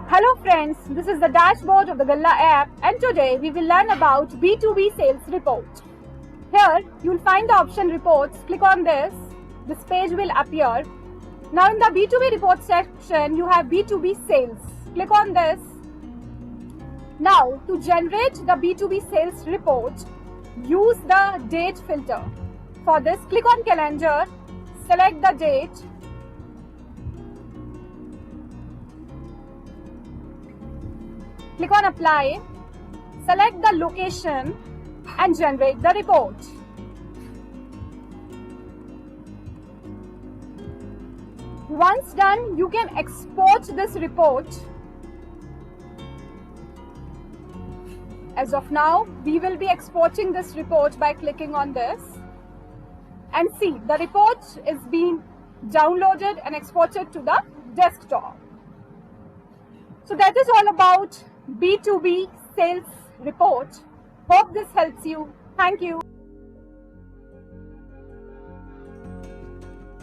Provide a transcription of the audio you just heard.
Hello friends, this is the dashboard of the Galla app and today we will learn about B2B Sales Report. Here you will find the option Reports. Click on this. This page will appear. Now in the B2B Report section you have B2B Sales. Click on this. Now to generate the B2B Sales Report, use the date filter. For this, click on calendar, select the date. Click on apply, select the location and generate the report. Once done, you can export this report. As of now, we will be exporting this report by clicking on this. And see, the report is being downloaded and exported to the desktop. So that is all about B2B Sales Report. Hope this helps you. Thank you.